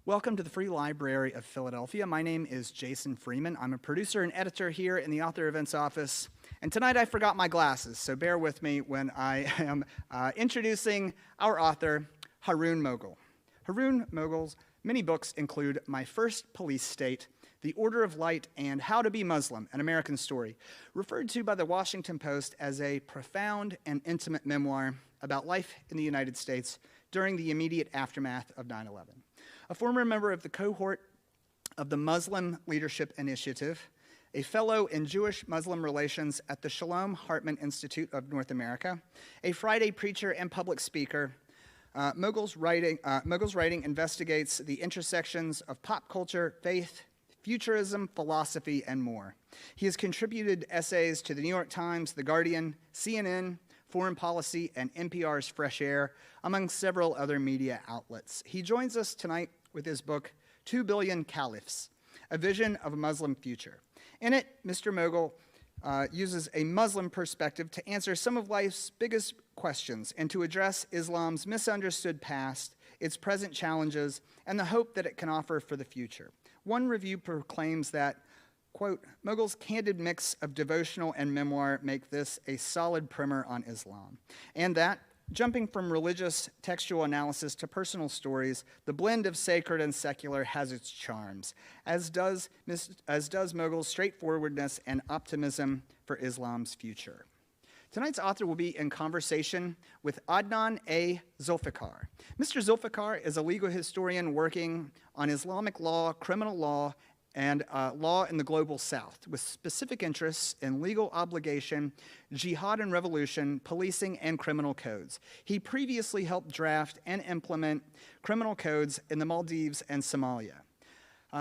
Welcome to the Free Library of Philadelphia. My name is Jason Freeman. I'm a producer and editor here in the Author Events office. And tonight I forgot my glasses, so bear with me when I am introducing our author, Haroon Moghul. Haroon Moghul's many books include My First Police State, The Order of Light, and How to Be Muslim, An American Story, referred to by the Washington Post as a profound and intimate memoir about life in the United States during the immediate aftermath of 9/11. A former member of the cohort of the Muslim Leadership Initiative, a fellow in Jewish-Muslim relations at the Shalom Hartman Institute of North America, a Friday preacher and public speaker, Moghul's writing investigates the intersections of pop culture, faith, futurism, philosophy, and more. He has contributed essays to the New York Times, The Guardian, CNN, Foreign Policy, and NPR's Fresh Air, among several other media outlets. He joins us tonight with his book, 2 Billion Caliphs, A Vision of a Muslim Future. In it, Mr. Moghul uses a Muslim perspective to answer some of life's biggest questions and to address Islam's misunderstood past, its present challenges, and the hope that it can offer for the future. One review proclaims that, quote, Moghul's candid mix of devotional and memoir make this a solid primer on Islam, and that, jumping from religious textual analysis to personal stories, the blend of sacred and secular has its charms, as does Moghul's straightforwardness and optimism for Islam's future. Tonight's author will be in conversation with Adnan A. Zulfiqar. Mr. Zulfiqar is a legal historian working on Islamic law, criminal law, and law in the global south, with specific interests in legal obligation, jihad and revolution, policing, and criminal codes. He previously helped draft and implement criminal codes in the Maldives and Somalia.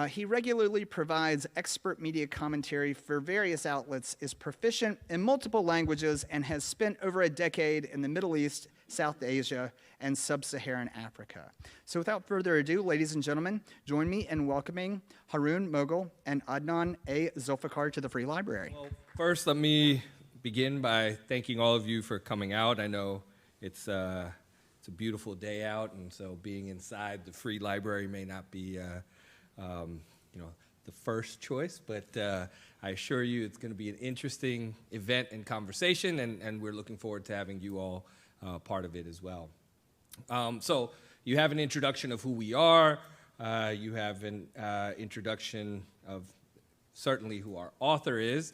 He regularly provides expert media commentary for various outlets, is proficient in multiple languages, and has spent over a decade in the Middle East, South Asia, and Sub-Saharan Africa. So without further ado, ladies and gentlemen, join me in welcoming Haroon Moghul and Adnan A. Zulfiqar to the Free Library. Well, first, let me begin by thanking all of you for coming out. I know it's a beautiful day out, and so being inside the Free Library may not be the first choice, but I assure you it's going to be an interesting event and conversation, and we're looking forward to having you all part of it as well. So you have an introduction of who we are. You have an introduction of certainly who our author is.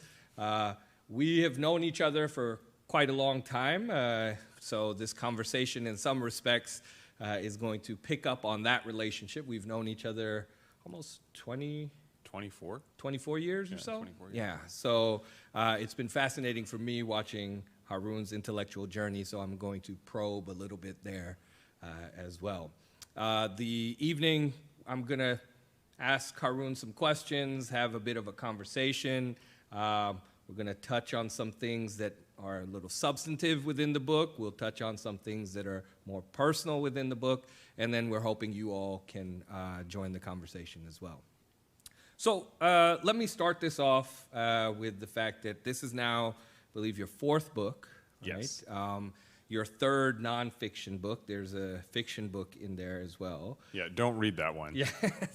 We have known each other for quite a long time, so this conversation in some respects is going to pick up on that relationship. We've known each other almost 24 years or so? 24 years. Yeah, so it's been fascinating for me watching Haroon's intellectual journey, so I'm going to probe a little bit there as well. The evening, I'm going to ask Haroon some questions, have a bit of a conversation. We're going to touch on some things that are a little substantive within the book. We'll touch on some things that are more personal within the book, and then we're hoping you all can join the conversation as well. So let me start this off with the fact that this is now, I believe, your fourth book, Yes. right? Your third nonfiction book. There's a fiction book in there as well. Yeah, don't read that one. Yeah,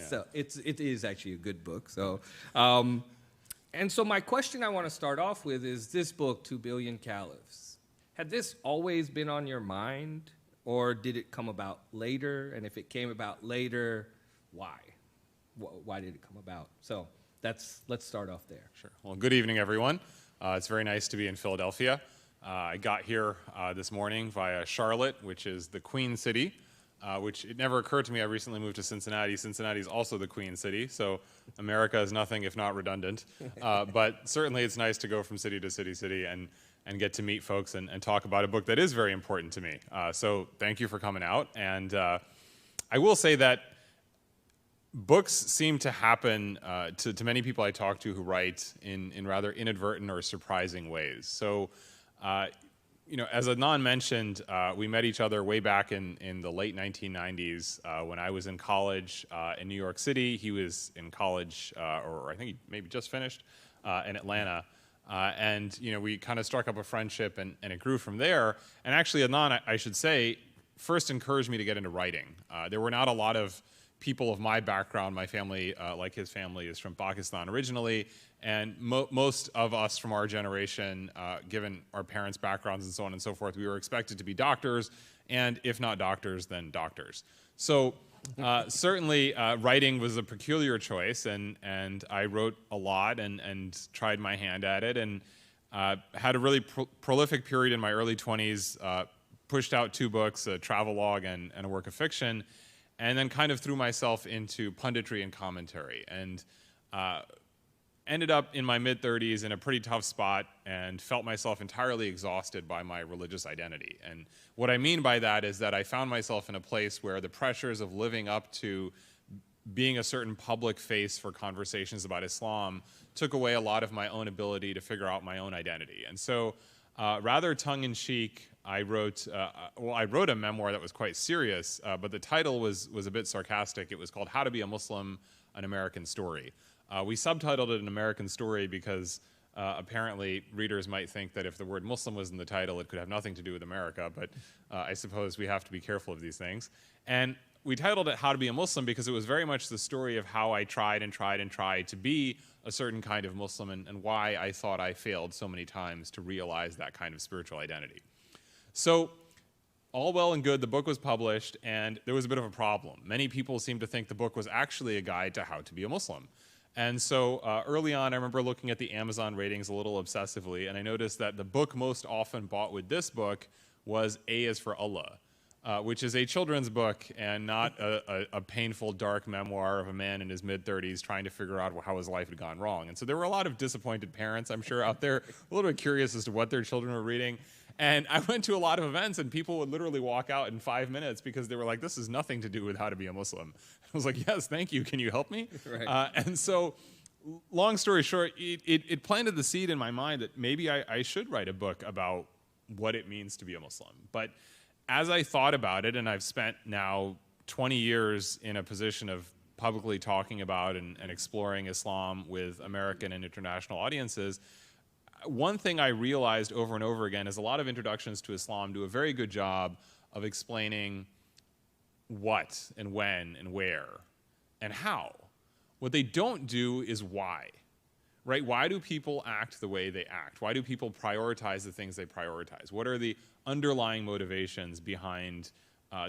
so it is actually a good book. So, and so my question I want to start off with is this book, 2 Billion Caliphs. Had this always been on your mind, or did it come about later? And if it came about later, why? Why did it come about? So let's start off there. Sure. Well, good evening, everyone. It's very nice to be in Philadelphia. I got here this morning via Charlotte, which is the Queen City, which it never occurred to me. I recently moved to Cincinnati. Cincinnati is also the Queen City, so America is nothing if not redundant. But certainly it's nice to go from city to city and get to meet folks and talk about a book that is very important to me. So thank you for coming out. And I will say that books seem to happen to many people I talk to who write in rather inadvertent or surprising ways. So, as Adnan mentioned, we met each other way back in the late 1990s when I was in college in New York City. He was in college, or I think he maybe just finished, in Atlanta. And we kind of struck up a friendship, and it grew from there. And actually, Adnan, I should say, first encouraged me to get into writing. There were not a lot of people of my background. My family, like his family, is from Pakistan originally, and most of us from our generation, given our parents' backgrounds and so on and so forth, we were expected to be doctors, and if not doctors, then doctors. So certainly writing was a peculiar choice, and I wrote a lot and tried my hand at it, and had a really prolific period in my early 20s, pushed out 2 books, a travelogue and a work of fiction, and then kind of threw myself into punditry and commentary, and ended up in my mid-30s in a pretty tough spot and felt myself entirely exhausted by my religious identity. And what I mean by that is that I found myself in a place where the pressures of living up to being a certain public face for conversations about Islam took away a lot of my own ability to figure out my own identity. And so rather tongue-in-cheek, I wrote a memoir that was quite serious, but the title was a bit sarcastic. It was called How to Be a Muslim, An American Story. We subtitled it An American Story because apparently readers might think that if the word Muslim was in the title, it could have nothing to do with America, but I suppose we have to be careful of these things. And we titled it How to Be a Muslim because it was very much the story of how I tried to be a certain kind of Muslim, and why I thought I failed so many times to realize that kind of spiritual identity. So all well and good, the book was published, and there was a bit of a problem. Many people seemed to think the book was actually a guide to how to be a Muslim. And so early on, I remember looking at the Amazon ratings a little obsessively, and I noticed that the book most often bought with this book was A is for Allah, which is a children's book and not a painful, dark memoir of a man in his mid-30s trying to figure out how his life had gone wrong. And so there were a lot of disappointed parents, I'm sure, out there, a little bit curious as to what their children were reading. And I went to a lot of events, and people would literally walk out in 5 minutes because they were like, this has nothing to do with how to be a Muslim. I was like, yes, thank you. Can you help me? Right. And so, long story short, it planted the seed in my mind that maybe I should write a book about what it means to be a Muslim. But as I thought about it, and I've spent now 20 years in a position of publicly talking about and exploring Islam with American and international audiences, one thing I realized over and over again is a lot of introductions to Islam do a very good job of explaining what and when and where and how. What they don't do is why, right? Why do people act the way they act? Why do people prioritize the things they prioritize? What are the underlying motivations behind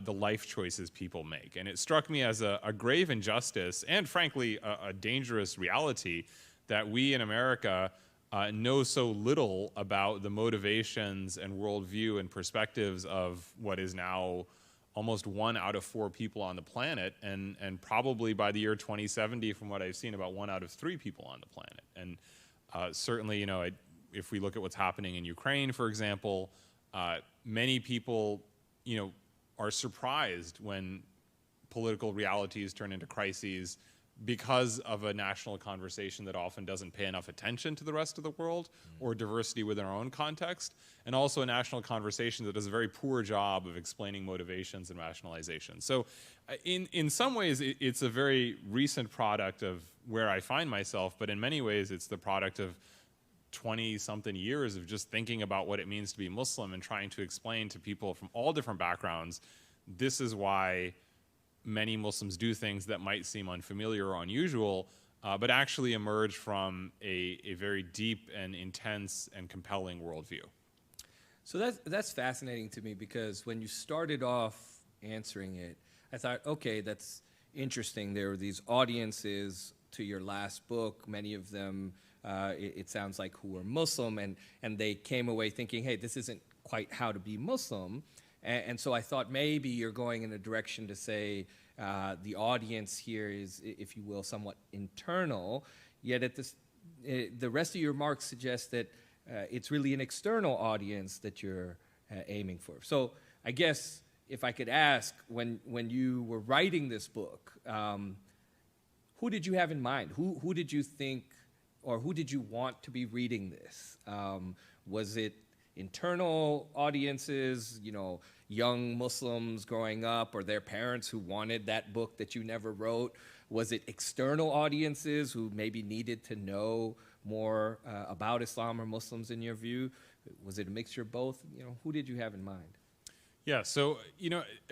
the life choices people make? And it struck me as a grave injustice and, frankly, a dangerous reality that we in America know so little about the motivations and worldview and perspectives of what is now almost 1 out of 4 people on the planet, and probably by the year 2070, from what I've seen, about 1 out of 3 people on the planet. And certainly, you know, if we look at what's happening in Ukraine, for example, many people, you know, are surprised when political realities turn into crises because of a national conversation that often doesn't pay enough attention to the rest of the world or diversity within our own context, and also a national conversation that does a very poor job of explaining motivations and rationalization. So in some ways, it's a very recent product of where I find myself, but in many ways, it's the product of 20-something years of just thinking about what it means to be Muslim and trying to explain to people from all different backgrounds, this is why many Muslims do things that might seem unfamiliar or unusual, but actually emerge from a very deep and intense and compelling worldview. So that's fascinating to me, because when you started off answering it, I thought, okay, that's interesting. There were these audiences to your last book, many of them, it sounds like, who were Muslim, and they came away thinking, hey, this isn't quite how to be Muslim. And so I thought maybe you're going in a direction to say the audience here is, if you will, somewhat internal, yet the rest of your remarks suggest that it's really an external audience that you're aiming for. So I guess if I could ask, when you were writing this book, who did you have in mind? Who did you think, or who did you want to be reading this? Was it internal audiences, you know, young Muslims growing up, or their parents who wanted that book that you never wrote? Was it external audiences who maybe needed to know more about Islam or Muslims in your view? Was it a mixture of both? You know, who did you have in mind? Yeah, so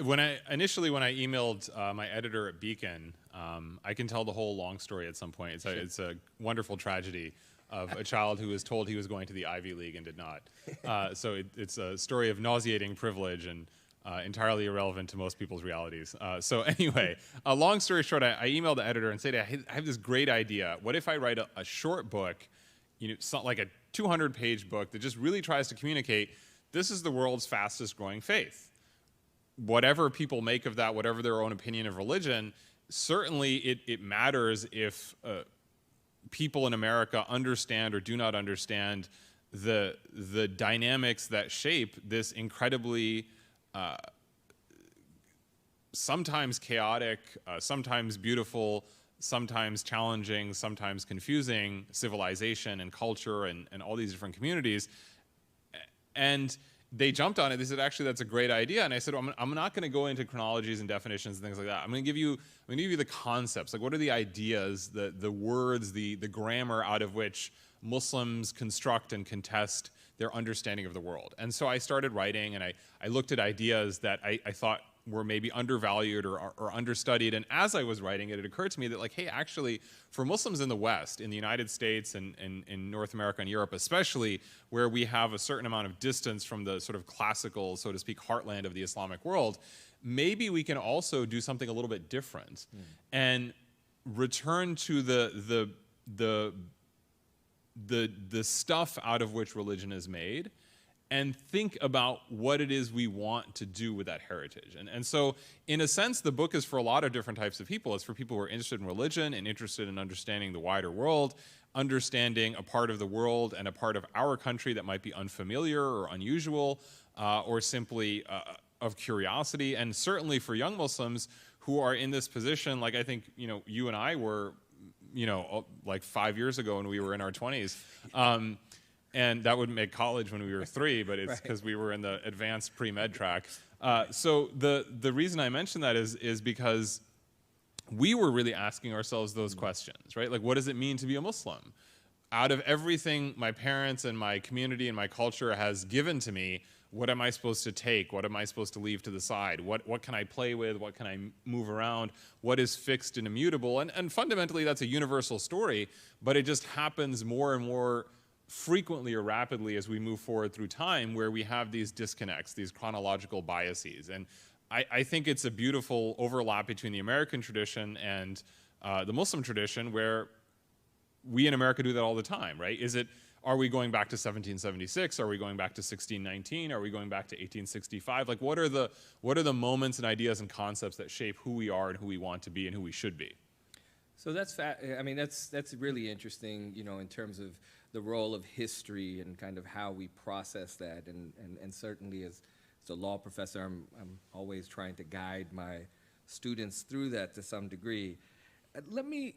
when I emailed my editor at Beacon, I can tell the whole long story at some point. It's a wonderful tragedy of a child who was told he was going to the Ivy League and did not. So it's a story of nauseating privilege and entirely irrelevant to most people's realities. So anyway, long story short, I emailed the editor and said, I have this great idea. What if I write a short book, like a 200-page book that just really tries to communicate, this is the world's fastest growing faith. Whatever people make of that, whatever their own opinion of religion, certainly it matters if people in America understand or do not understand the dynamics that shape this incredibly sometimes chaotic, sometimes beautiful, sometimes challenging, sometimes confusing civilization and culture and all these different communities. And they jumped on it. They said, actually, that's a great idea. And I said, well, I'm not going to go into chronologies and definitions and things like that. I'm going to give you the concepts. Like, what are the ideas, the words, the grammar out of which Muslims construct and contest their understanding of the world? And so I started writing, and I looked at ideas that I thought were maybe undervalued or understudied. And as I was writing it, it occurred to me that, like, hey, actually, for Muslims in the West, in the United States and in North America and Europe especially, where we have a certain amount of distance from the sort of classical, so to speak, heartland of the Islamic world, maybe we can also do something a little bit different and return to the stuff out of which religion is made, and think about what it is we want to do with that heritage. And so, in a sense, the book is for a lot of different types of people. It's for people who are interested in religion and interested in understanding the wider world, understanding a part of the world and a part of our country that might be unfamiliar or unusual, or simply of curiosity. And certainly for young Muslims who are in this position, like I think you and I were, like 5 years ago when we were in our 20s. And that would make college when we were 3, but it's because we were in the advanced pre-med track. So the reason I mention that is because we were really asking ourselves those questions, right? Like, what does it mean to be a Muslim? Out of everything my parents and my community and my culture has given to me, what am I supposed to take? What am I supposed to leave to the side? What can I play with? What can I move around? What is fixed and immutable? And fundamentally, that's a universal story, but it just happens more and more frequently or rapidly as we move forward through time, where we have these disconnects, these chronological biases. And I think it's a beautiful overlap between the American tradition and the Muslim tradition, where we in America do that all the time, right? Are we going back to 1776? Are we going back to 1619? Are we going back to 1865? Like, what are the moments and ideas and concepts that shape who we are and who we want to be and who we should be? So that's really interesting, in terms of the role of history and kind of how we process that, and certainly as a law professor, I'm always trying to guide my students through that to some degree. Let me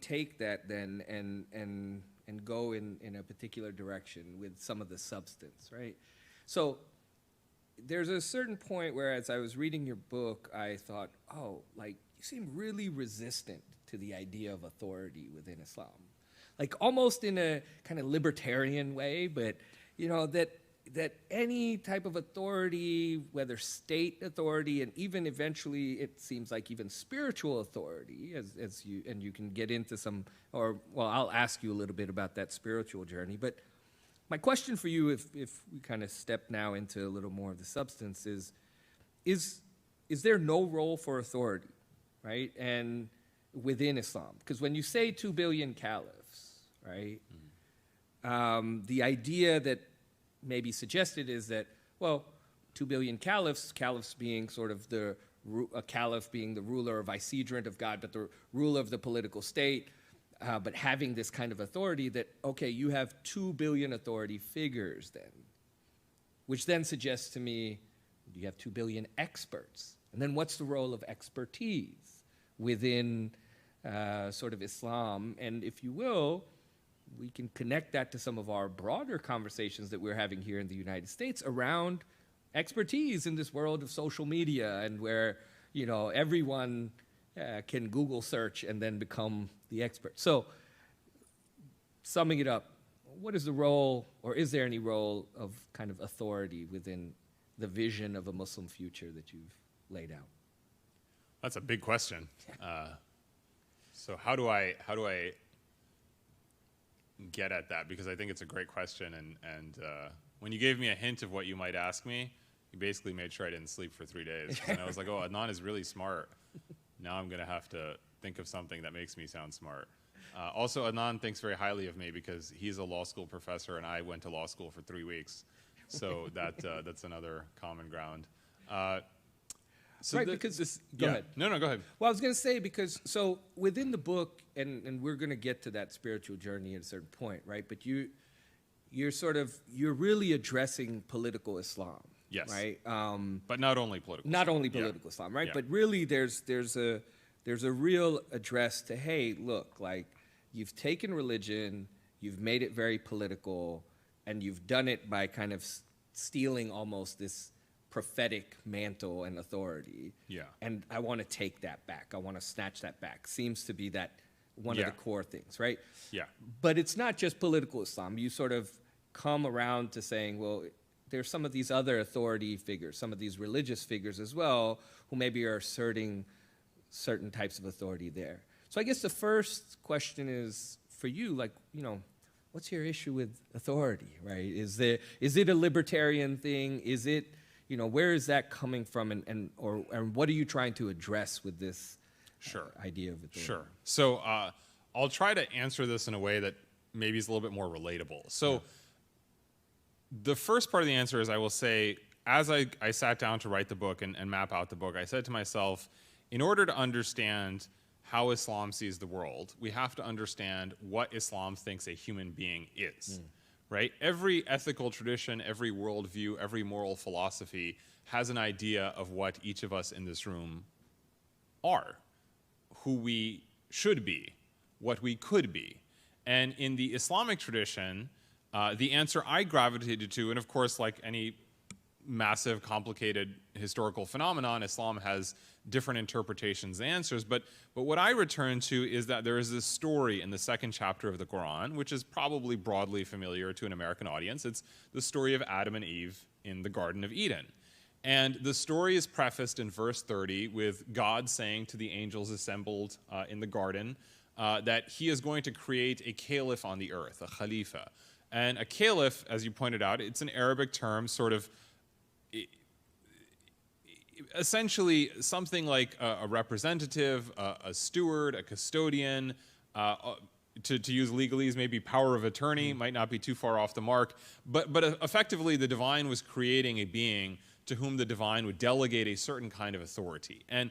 take that then and go in a particular direction with some of the substance, right? So there's a certain point where, as I was reading your book, I thought, oh, like, you seem really resistant to the idea of authority within Islam. Like, almost in a kind of libertarian way, but that any type of authority, whether state authority, and even eventually it seems like even spiritual authority, as you can get into some, I'll ask you a little bit about that spiritual journey. But my question for you, if we kind of step now into a little more of the substance, is there no role for authority, right? And within Islam, because when you say 2 billion caliphs, right, the idea that maybe suggested is that, 2 billion caliphs being sort of a caliph being the ruler or vicegerent of God, but the ruler of the political state, but having this kind of authority that, okay, you have 2 billion authority figures then, which then suggests to me, you have 2 billion experts. And then what's the role of expertise within sort of Islam? And if you will, we can connect that to some of our broader conversations that we're having here in the United States around expertise in this world of social media, and where, everyone can Google search and then become the expert. So, summing it up, what is the role, or is there any role, of kind of authority within the vision of a Muslim future that you've laid out? That's a big question. So how do I get at that? Because I think it's a great question, and when you gave me a hint of what you might ask me, you basically made sure I didn't sleep for 3 days. And I was like, oh, Adnan is really smart. Now I'm going to have to think of something that makes me sound smart. Also, Adnan thinks very highly of me because he's a law school professor and I went to law school for 3 weeks. So that's another common ground. So right, because this, go ahead. No, go ahead. Well, I was going to say, because, so within the book, and we're going to get to that spiritual journey at a certain point, right? But you're really addressing political Islam. Yes. Right? But not only political Not Islam. only political Islam, right? Yeah. But really there's a real address to, hey, look, like, you've taken religion, you've made it very political, and you've done it by kind of stealing almost this prophetic mantle and authority. Yeah. And I want to take that back. I want to snatch that back. Seems to be that one Yeah. of the core things, right? Yeah. But it's not just political Islam. You sort of come around to saying, well, there's some of these other authority figures, some of these religious figures as well, who maybe are asserting certain types of authority there. So I guess the first question is for you, like, what's your issue with authority, right? Is it a libertarian thing? Is it, where is that coming from, and what are you trying to address with this idea of authority? Sure. So I'll try to answer this in a way that maybe is a little bit more relatable. So the first part of the answer is, I will say, as I sat down to write the book and map out the book, I said to myself, in order to understand how Islam sees the world, we have to understand what Islam thinks a human being is, right? Every ethical tradition, every worldview, every moral philosophy has an idea of what each of us in this room are, who we should be, what we could be. And in the Islamic tradition, the answer I gravitated to, and of course, like any massive, complicated historical phenomenon, Islam has different interpretations and answers, but what I return to is that there is this story in the second chapter of the Quran, which is probably broadly familiar to an American audience. It's the story of Adam and Eve in the Garden of Eden. And the story is prefaced in verse 30 with God saying to the angels assembled in the garden that he is going to create a caliph on the earth, a khalifa. And a caliph, as you pointed out, it's an Arabic term, sort of essentially something like a representative, a steward, a custodian, to use legalese, maybe power of attorney, might not be too far off the mark, but effectively the divine was creating a being to whom the divine would delegate a certain kind of authority. And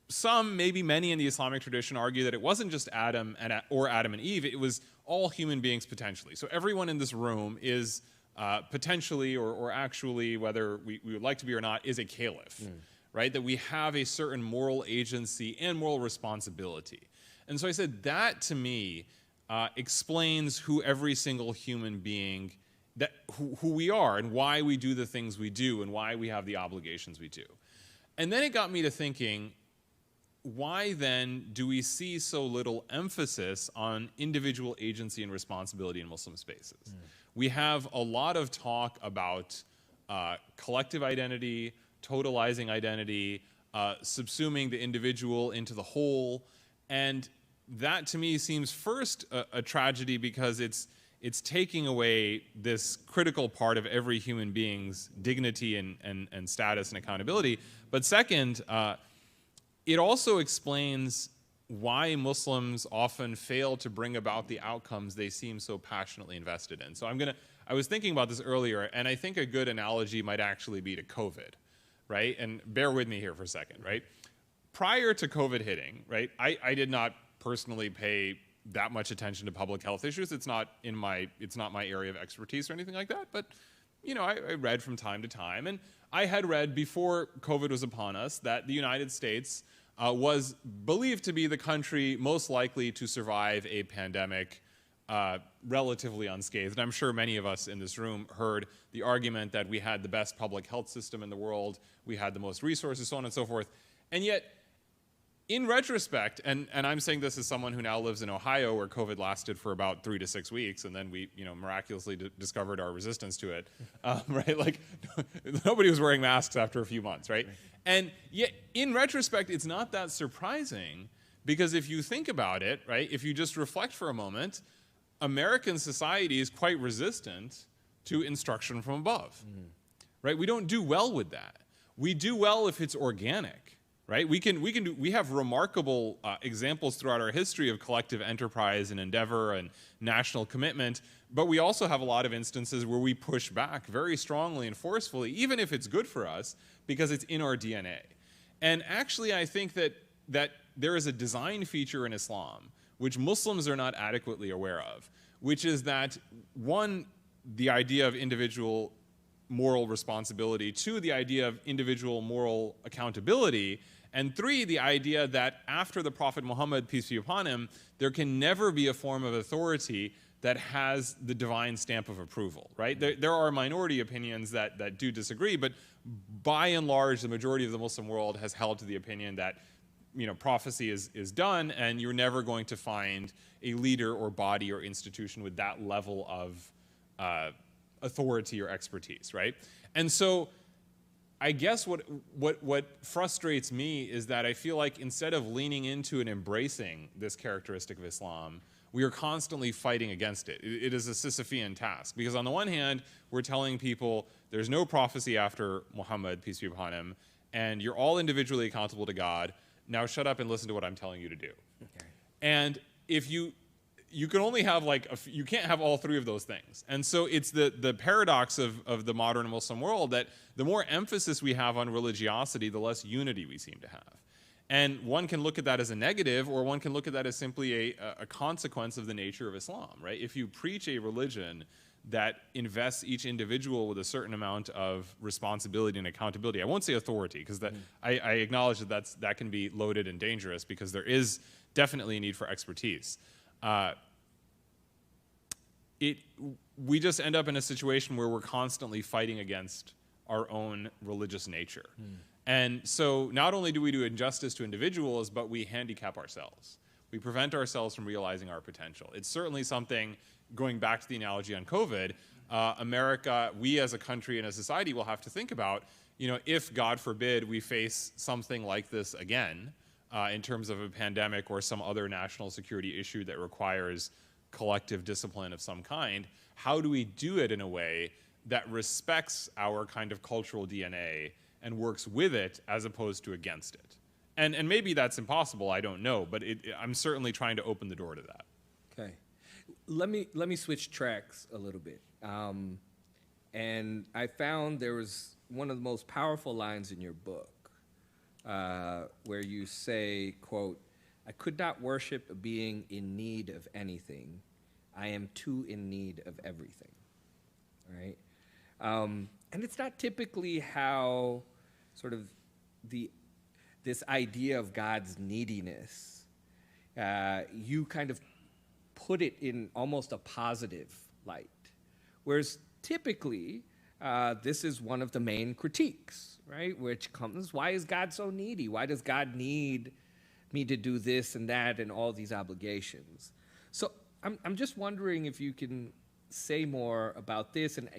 some, maybe many in the Islamic tradition, argue that it wasn't just Adam or Adam and Eve, it was all human beings potentially. So everyone in this room is potentially or actually, whether we would like to be or not, is a caliph, right? That we have a certain moral agency and moral responsibility. And so I said that, to me, explains who every single human being, who we are and why we do the things we do and why we have the obligations we do. And then it got me to thinking, why then do we see so little emphasis on individual agency and responsibility in Muslim spaces? We have a lot of talk about collective identity, totalizing identity, subsuming the individual into the whole, and that to me seems first a tragedy because it's taking away this critical part of every human being's dignity and status and accountability. But second, it also explains why Muslims often fail to bring about the outcomes they seem so passionately invested in. So I was thinking about this earlier, and I think a good analogy might actually be to COVID, right? And bear with me here for a second, right? Prior to COVID hitting, right, I did not personally pay that much attention to public health issues. It's not my area of expertise or anything like that, but I read from time to time, and I had read before COVID was upon us that the United States was believed to be the country most likely to survive a pandemic relatively unscathed. And I'm sure many of us in this room heard the argument that we had the best public health system in the world, we had the most resources, so on and so forth. And yet, in retrospect, and I'm saying this as someone who now lives in Ohio, where COVID lasted for about 3 to 6 weeks, and then we, miraculously discovered our resistance to it, right? Like, nobody was wearing masks after a few months, right? And yet, in retrospect, it's not that surprising, because if you think about it, right, if you just reflect for a moment, American society is quite resistant to instruction from above, right? We don't do well with that. We do well if it's organic. Right? We have remarkable examples throughout our history of collective enterprise and endeavor and national commitment, but we also have a lot of instances where we push back very strongly and forcefully, even if it's good for us, because it's in our DNA. And actually, I think that there is a design feature in Islam which Muslims are not adequately aware of, which is that, one, the idea of individual moral responsibility, two, the idea of individual moral accountability, and three, the idea that after the Prophet Muhammad, peace be upon him, there can never be a form of authority that has the divine stamp of approval, right? There are minority opinions that do disagree, but by and large, the majority of the Muslim world has held to the opinion that prophecy is done, and you're never going to find a leader or body or institution with that level of authority or expertise, right? And so I guess what frustrates me is that I feel like instead of leaning into and embracing this characteristic of Islam, we are constantly fighting against it. It is a Sisyphean task, because on the one hand, we're telling people there's no prophecy after Muhammad, peace be upon him, and you're all individually accountable to God. Now shut up and listen to what I'm telling you to do. Okay. And if you can only have you can't have all three of those things. And so it's the paradox of the modern Muslim world that the more emphasis we have on religiosity, the less unity we seem to have. And one can look at that as a negative, or one can look at that as simply a consequence of the nature of Islam, right? If you preach a religion that invests each individual with a certain amount of responsibility and accountability, I won't say authority, because I acknowledge that can be loaded and dangerous, because there is definitely a need for expertise. We just end up in a situation where we're constantly fighting against our own religious nature. And so not only do we do injustice to individuals, but we handicap ourselves. We prevent ourselves from realizing our potential. It's certainly something, going back to the analogy on COVID, America, we as a country and a society will have to think about, if, God forbid, we face something like this again, in terms of a pandemic or some other national security issue that requires collective discipline of some kind, how do we do it in a way that respects our kind of cultural DNA and works with it as opposed to against it? And maybe that's impossible, I don't know, but I'm certainly trying to open the door to that. Okay. Let me switch tracks a little bit. And I found there was one of the most powerful lines in your book, where you say, quote, "I could not worship a being in need of anything. I am too in need of everything." Right? And it's not typically how sort of this idea of God's neediness, you kind of put it in almost a positive light. Whereas typically, this is one of the main critiques, right? Which comes, why is God so needy? Why does God need me to do this and that and all these obligations? So I'm just wondering if you can say more about this, and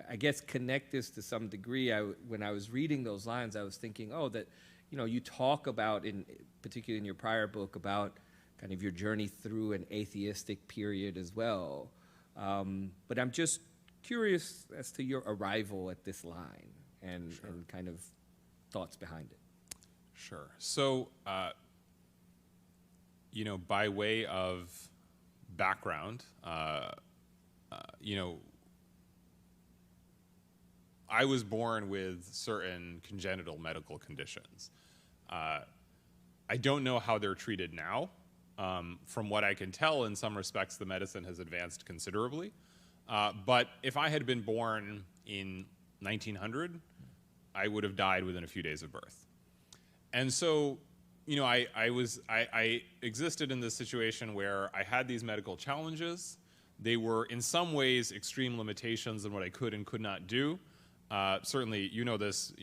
I guess connect this to some degree. When I was reading those lines, I was thinking, that you talk about, particularly in your prior book, about kind of your journey through an atheistic period as well. But I'm just curious as to your arrival at this line and kind of thoughts behind it. Sure. So, by way of background, I was born with certain congenital medical conditions. I don't know how they're treated now. From what I can tell, in some respects, the medicine has advanced considerably. But if I had been born in 1900, I would have died within a few days of birth. And so, I existed in this situation where I had these medical challenges. They were, in some ways, extreme limitations in what I could and could not do. Certainly, this,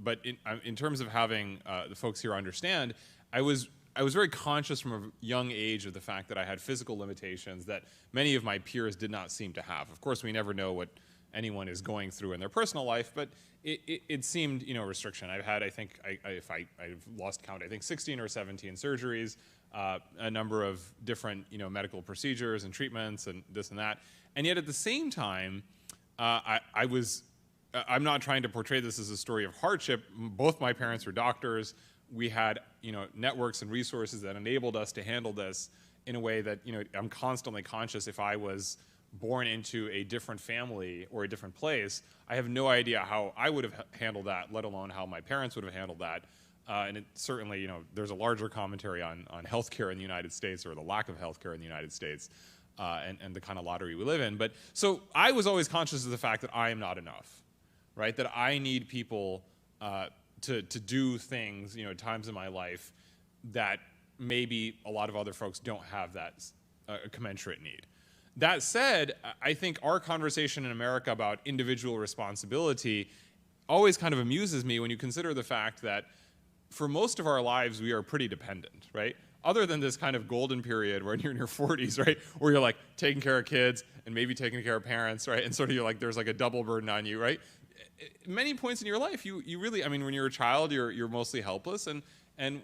but in terms of having the folks here understand, I was very conscious from a young age of the fact that I had physical limitations that many of my peers did not seem to have. Of course, we never know what anyone is going through in their personal life, but it seemed, you know, restriction. I've had, I think, I've lost count, I think 16 or 17 surgeries, a number of different, you know, medical procedures and treatments and this and that. And yet at the same time, I'm not trying to portray this as a story of hardship. Both my parents were doctors. We had, you know, networks and resources that enabled us to handle this in a way that, you know, I'm constantly conscious if I was born into a different family or a different place, I have no idea how I would have handled that, let alone how my parents would have handled that. And it certainly, you know, there's a larger commentary on healthcare in the United States, or the lack of healthcare in the United States, and the kind of lottery we live in. But so I was always conscious of the fact that I am not enough, right? That I need people to do things, you know, at times in my life that maybe a lot of other folks don't have that commensurate need. That said, I think our conversation in America about individual responsibility always kind of amuses me when you consider the fact that for most of our lives, we are pretty dependent, right? Other than this kind of golden period when you're in your 40s, right? Where you're like taking care of kids and maybe taking care of parents, right? And sort of you're like, there's like a double burden on you, right? Many points in your life, you really, I mean, when you're a child, you're mostly helpless. And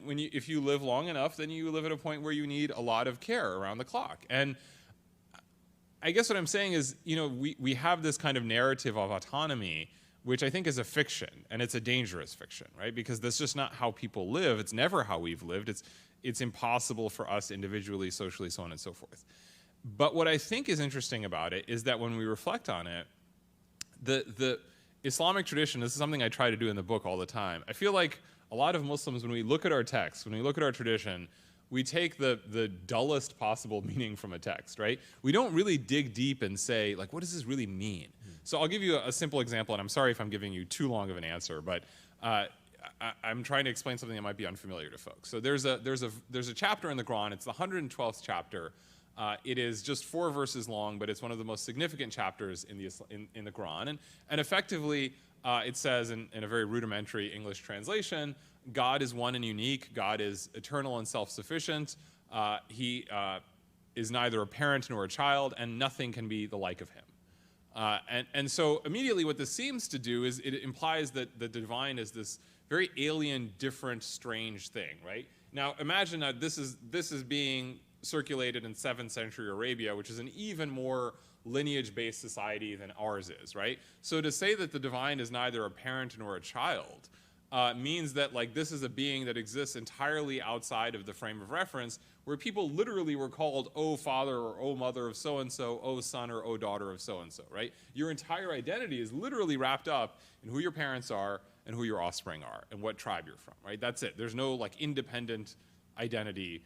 when if you live long enough, then you live at a point where you need a lot of care around the clock. And I guess what I'm saying is, you know, we have this kind of narrative of autonomy, which I think is a fiction, and it's a dangerous fiction, right? Because that's just not how people live. It's never how we've lived. It's impossible for us individually, socially, so on and so forth. But what I think is interesting about it is that when we reflect on it, the Islamic tradition, this is something I try to do in the book all the time. I feel like a lot of Muslims, when we look at our text, when we look at our tradition, we take the dullest possible meaning from a text, right? We don't really dig deep and say, like, what does this really mean? So I'll give you a simple example, and I'm sorry if I'm giving you too long of an answer, but I'm trying to explain something that might be unfamiliar to folks. So there's a chapter in the Quran. It's the 112th chapter. It is just 4 verses long, but it's one of the most significant chapters in the Quran. And effectively, it says in a very rudimentary English translation, God is one and unique. God is eternal and self-sufficient. He is neither a parent nor a child, and nothing can be the like of him. And so immediately what this seems to do is it implies that the divine is this very alien, different, strange thing, right? Now imagine that this is being circulated in 7th century Arabia, which is an even more lineage-based society than ours is, right? So to say that the divine is neither a parent nor a child means that, like, this is a being that exists entirely outside of the frame of reference, where people literally were called, oh father or oh mother of so-and-so, oh son or oh daughter of so-and-so, right? Your entire identity is literally wrapped up in who your parents are and who your offspring are and what tribe you're from, right? That's it. There's no, like, independent identity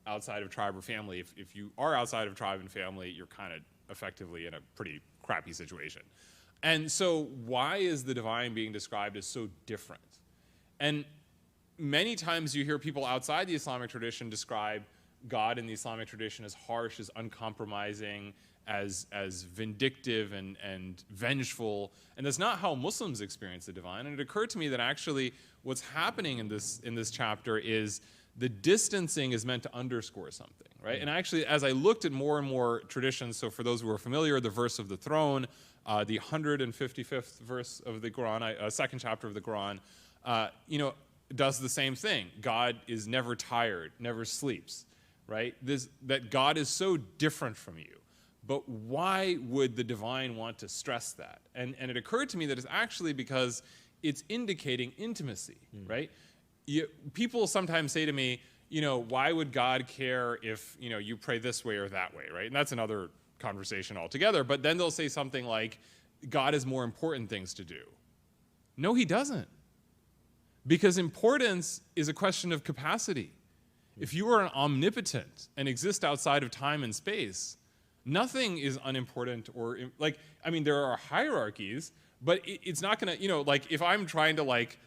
outside of tribe or family. If you are outside of tribe and family, you're kind of effectively in a pretty crappy situation. And so why is the divine being described as so different? And many times you hear people outside the Islamic tradition describe God in the Islamic tradition as harsh, as uncompromising, as vindictive and vengeful. And that's not how Muslims experience the divine. And it occurred to me that actually what's happening in this chapter is the distancing is meant to underscore something, right? And actually, as I looked at more and more traditions, so for those who are familiar, the verse of the throne, the 155th verse of the Quran, second chapter of the Quran, you know, does the same thing. God is never tired, never sleeps, right? That God is so different from you. But why would the divine want to stress that? And it occurred to me that it's actually because it's indicating intimacy, right? People sometimes say to me, you know, why would God care if, you know, you pray this way or that way, right? And that's another conversation altogether. But then they'll say something like, God has more important things to do. No, he doesn't. Because importance is a question of capacity. If you are omnipotent and exist outside of time and space, nothing is unimportant or, like, I mean, there are hierarchies, but it's not gonna, you know, like, if I'm trying to, like,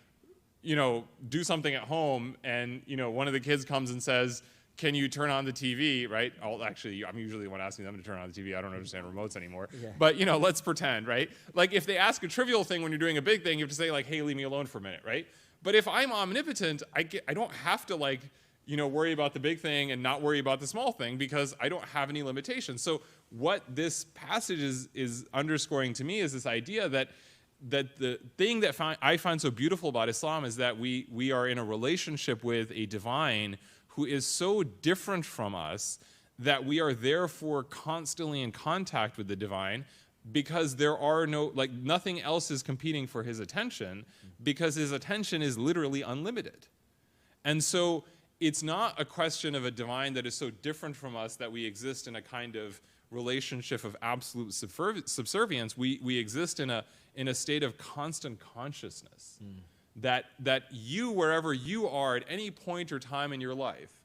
you know, do something at home and, you know, one of the kids comes and says, can you turn on the TV, right? I'm usually the one asking them to turn on the TV. I don't understand remotes anymore. Yeah. But, you know, let's pretend, right? Like, if they ask a trivial thing when you're doing a big thing, you have to say, like, hey, leave me alone for a minute, right? But if I'm omnipotent, I don't have to like, worry about the big thing and not worry about the small thing because I don't have any limitations. So what this passage is underscoring to me is this idea that the thing that I find so beautiful about Islam is that we are in a relationship with a divine who is so different from us that we are therefore constantly in contact with the divine because there are nothing else is competing for his attention because his attention is literally unlimited. And so it's not a question of a divine that is so different from us that we exist in a kind of relationship of absolute subservience. We exist in a state of constant consciousness that you, wherever you are at any point or time in your life,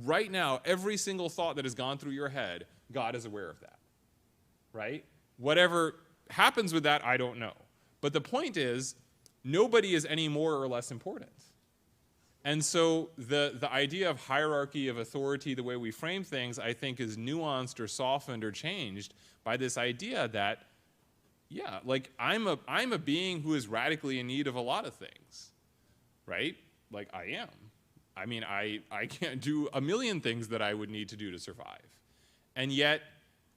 right now, every single thought that has gone through your head, God is aware of that, right? Whatever happens with that, I don't know. But the point is, nobody is any more or less important. And so the idea of hierarchy of authority, the way we frame things, I think is nuanced or softened or changed by this idea that, yeah, like I'm a being who is radically in need of a lot of things, right? Like I am. I mean, I can't do a million things that I would need to do to survive. And yet,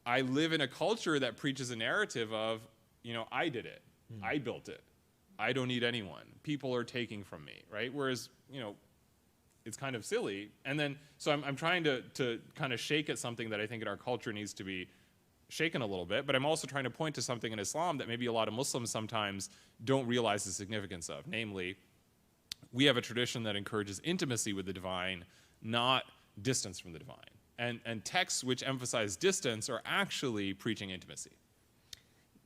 I live in a culture that preaches a narrative of, I did it. I built it. I don't need anyone. People are taking from me, right? Whereas, it's kind of silly. And then, so I'm trying to kind of shake at something that I think in our culture needs to be shaken a little bit, but I'm also trying to point to something in Islam that maybe a lot of Muslims sometimes don't realize the significance of. Namely, we have a tradition that encourages intimacy with the divine, not distance from the divine. And texts which emphasize distance are actually preaching intimacy.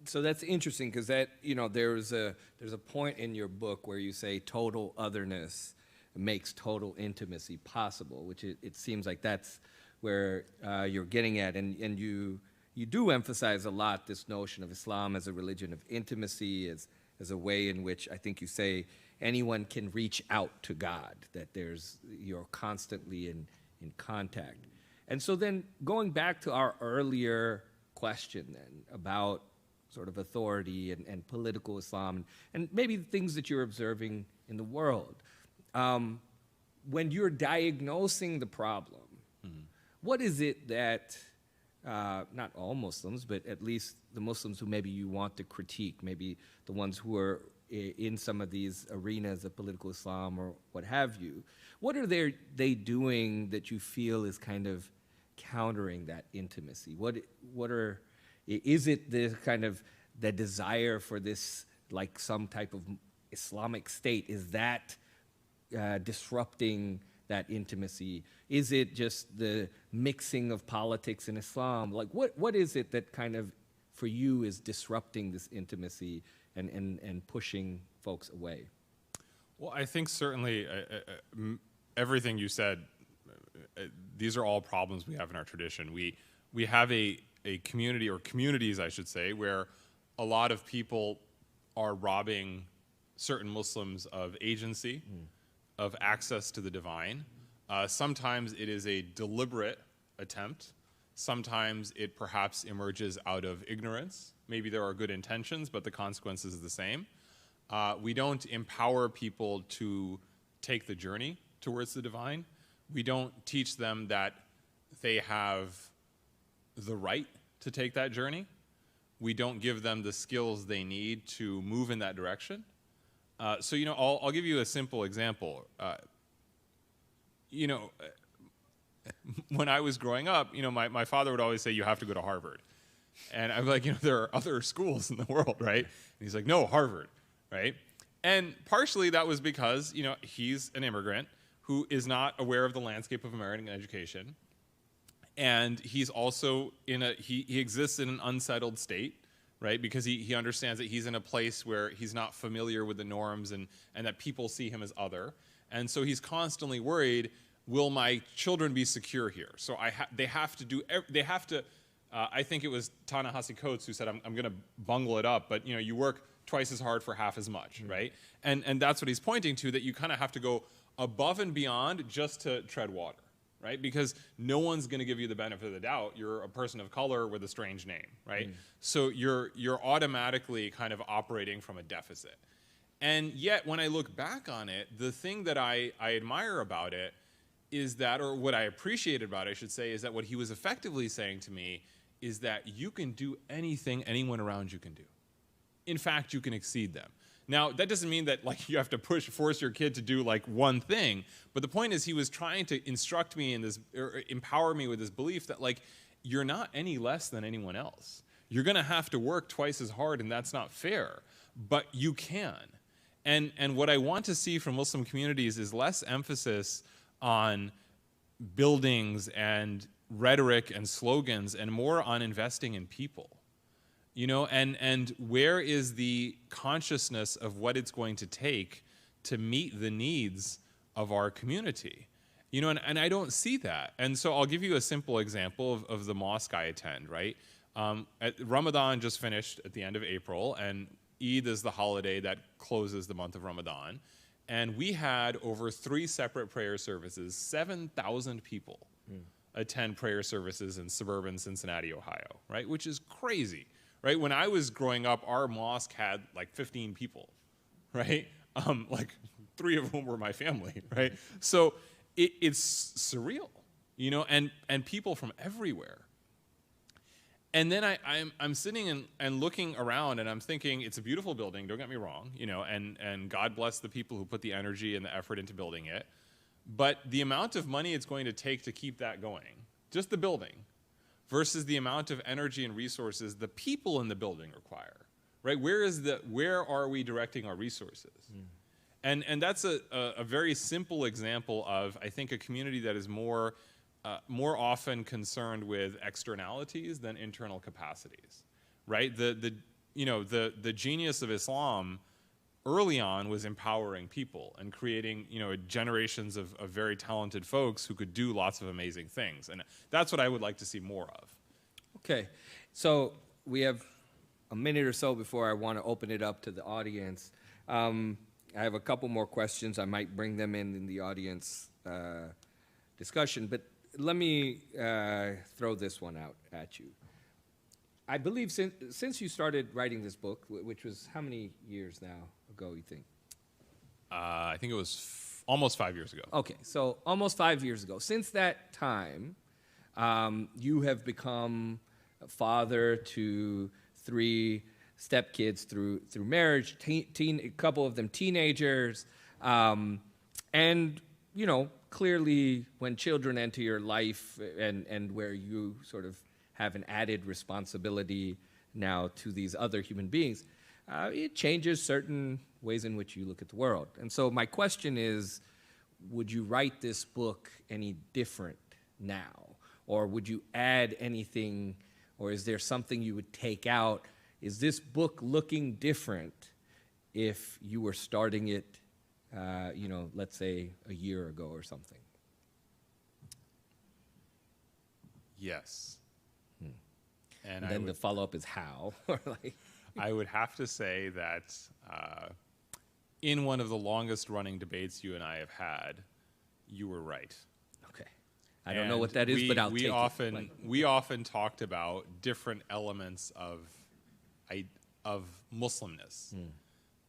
So that's interesting because that, there's a point in your book where you say total otherness makes total intimacy possible, which it seems like that's where you're getting at. And you do emphasize a lot this notion of Islam as a religion of intimacy, as a way in which I think you say anyone can reach out to God, that you're constantly in contact. And so then going back to our earlier question then about sort of authority and political Islam and maybe the things that you're observing in the world, when you're diagnosing the problem, what is it that, not all Muslims, but at least the Muslims who maybe you want to critique, maybe the ones who are in some of these arenas of political Islam or what have you, what are they doing that you feel is kind of countering that intimacy? Is it the kind of the desire for this, like some type of Islamic state? Is that disrupting that intimacy? Is it just the mixing of politics and Islam? Like what is it that kind of for you is disrupting this intimacy and pushing folks away? Well, I think certainly everything you said, these are all problems we have in our tradition. We have a community, or communities I should say, where a lot of people are robbing certain Muslims of agency, of access to the divine. Sometimes it is a deliberate attempt. Sometimes it perhaps emerges out of ignorance. Maybe there are good intentions, but the consequences are the same. We don't empower people to take the journey towards the divine. We don't teach them that they have the right to take that journey. We don't give them the skills they need to move in that direction. So, I'll give you a simple example. When I was growing up, my father would always say, you have to go to Harvard. And I'm like, there are other schools in the world, right? And he's like, no, Harvard, right? And partially that was because, he's an immigrant who is not aware of the landscape of American education. And he's also he exists in an unsettled state, right? Because he understands that he's in a place where he's not familiar with the norms and that people see him as other. And so he's constantly worried, will my children be secure here? So they have to, I think it was Ta-Nehisi Coates who said, I'm going to bungle it up, but you work twice as hard for half as much, right? And that's what he's pointing to, that you kind of have to go above and beyond just to tread water, right? Because no one's going to give you the benefit of the doubt. You're a person of color with a strange name, right? So you're automatically kind of operating from a deficit. And yet, when I look back on it, the thing that I admire about it is that, or what I appreciate about it, I should say, is that what he was effectively saying to me is that you can do anything anyone around you can do. In fact, you can exceed them. Now, that doesn't mean that like you have to force your kid to do like one thing, but the point is he was trying to instruct me in this, or empower me with this belief that like you're not any less than anyone else. You're gonna have to work twice as hard, and that's not fair, but you can. And what I want to see from Muslim communities is less emphasis on buildings and rhetoric and slogans and more on investing in people. You know, and where is the consciousness of what it's going to take to meet the needs of our community? You know, and I don't see that. And so I'll give you a simple example of the mosque I attend, right? Ramadan just finished at the end of April, and Eid is the holiday that closes the month of Ramadan. And we had over 3 separate prayer services, 7,000 people attend prayer services in suburban Cincinnati, Ohio, right? Which is crazy, right? When I was growing up, our mosque had like 15 people, right? Like 3 of whom were my family, right? So it's surreal, you know, and people from everywhere. And then I'm sitting and looking around, and I'm thinking, it's a beautiful building, don't get me wrong, you know, and God bless the people who put the energy and the effort into building it. But the amount of money it's going to take to keep that going, just the building, versus the amount of energy and resources the people in the building require, right? Where are we directing our resources? And that's a very simple example of, I think, a community that is more often concerned with externalities than internal capacities, right? The genius of Islam early on was empowering people and creating, you know, generations of very talented folks who could do lots of amazing things. And that's what I would like to see more of. Okay, so we have a minute or so before I want to open it up to the audience. I have a couple more questions. I might bring them in the audience discussion, but let me throw this one out at you. I believe since you started writing this book, which was how many years now ago, you think? I think it was almost 5 years ago. Okay, so almost 5 years ago. Since that time, you have become a father to 3 stepkids through marriage, a couple of them teenagers, and, you know, clearly when children enter your life and where you sort of have an added responsibility now to these other human beings, it changes certain ways in which you look at the world. And so my question is, would you write this book any different now? Or would you add anything, or is there something you would take out? Is this book looking different if you were starting it, you know, let's say a year ago or something? Yes. And then the follow-up is how? Like, I would have to say that in one of the longest running debates you and I have had, you were right. okay. I don't know what that is, but I'll take it. We often talked about different elements of Muslimness.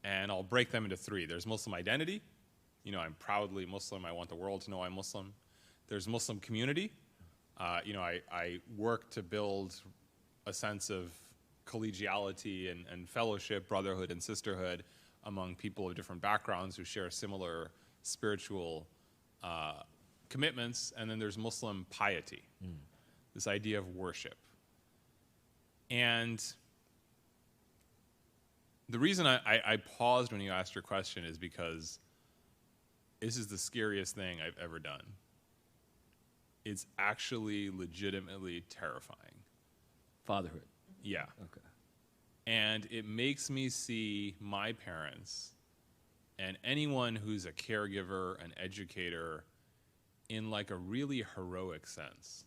And I'll break them into 3. There's Muslim identity. You know, I'm proudly Muslim. I want the world to know I'm Muslim. There's Muslim community. You know, I work to build a sense of collegiality and fellowship, brotherhood and sisterhood among people of different backgrounds who share similar spiritual commitments. And then there's Muslim piety, this idea of worship. And the reason I paused when you asked your question is because this is the scariest thing I've ever done. It's actually legitimately terrifying. Fatherhood. Yeah. Okay. And it makes me see my parents and anyone who's a caregiver, an educator, in like a really heroic sense.